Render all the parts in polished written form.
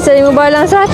Asal 5 balang 100.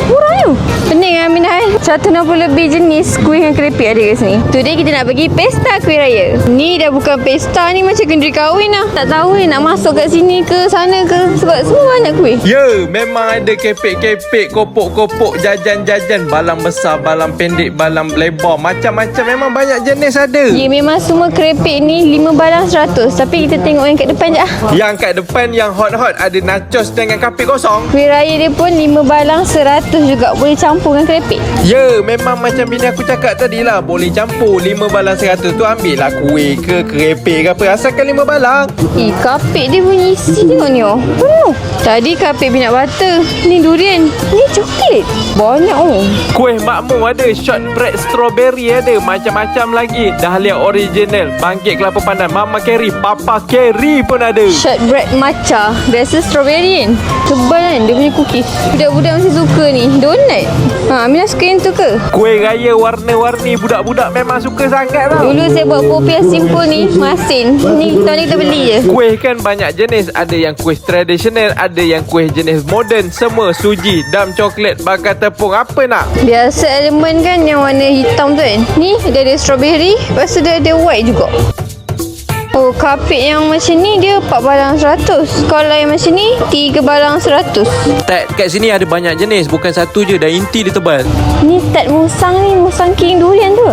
Murahnya. Pening Aminah. 160 lebih jenis kuih dengan keripik ada kat sini. Today kita nak pergi pesta kuih raya. Ni dah bukan pesta ni, macam kenduri kahwin lah. Tak tahu ni nak masuk kat sini ke sana ke. Sebab semua banyak kuih. Ya, memang ada kepek-kepek, kopok-kopok, jajan-jajan, balang besar, balang pendek, balang lebar, macam-macam. Memang banyak jenis ada. Ya, memang semua keripik ni 5 balang 100. Tapi kita tengok yang kat depan je lah. Yang kat depan yang hot-hot ada nachos dengan kapik kosong. Kuih raya dia pun 5 balang 100 juga. Boleh campur dengan keripik. Ya, memang macam bini aku cakap tadi lah, boleh campur 5 balang 100 tu, ambil lah kuih ke keripik ke apa, asalkan 5 balang. Kapik dia punya isi tengok ni oh. Penuh. Tadi kapik peanut butter. Ni durian. Ni coklat. Banyak oh. Kuih makmur ada, shortbread strawberry ada, macam-macam lagi. Dahlia original, bangkit kelapa pandan, mama carry, papa carry pun ada. Shortbread matcha. Biasa strawberry kan. Tebal kan dia punya cookies. Budak-budak mesti suka ni. Donut. Aminah suka yang tu ke? Kuih raya warna-warni, budak-budak memang suka sangat tau. Dulu saya buat popiah simple ni, masin. Ni tahun ni kita beli je. Kuih kan banyak jenis. Ada yang kuih tradisional, ada yang kuih jenis moden. Semua suji, dam coklat, bakar tepung, apa nak? Biasa elemen kan yang warna hitam tu kan. Ni dia ada strawberry, lepas tu dia ada white juga. Oh, kapik yang macam ni dia 4 balang 100. Kalau yang macam ni 3 balang 100. Tat kat sini ada banyak jenis, bukan satu je, dan inti dia tebal. Ni tat musang ni, musang king durian tu.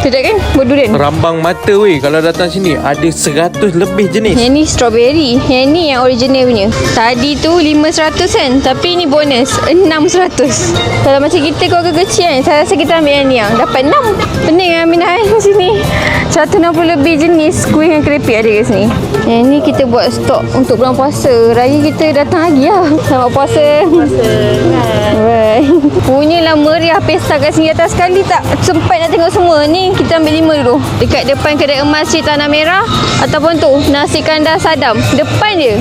Sedap kan? Berdurian. Rambang mata weh, kalau datang sini ada 100 lebih jenis. Yang ni strawberry. Yang ni yang original punya. Tadi tu 500 kan, tapi ni bonus 600. Kalau macam kita keluarga kecil kan, saya rasa kita ambil yang ni yang dapat 6. Pening Aminah kat sini. 160 lebih jenis kuih yang keripik ada kat sini. Yang ni kita buat stok untuk bulan puasa. Raya kita datang lagi lah. Selamat puasa. Right. Punyalah meriah pesta kat sini. Atas sekali tak sempat nak tengok semua. Ni kita ambil 5 dulu. Dekat depan kedai emas Cik Tanah Merah. Ataupun tu nasi kandar Sadam. Depan je.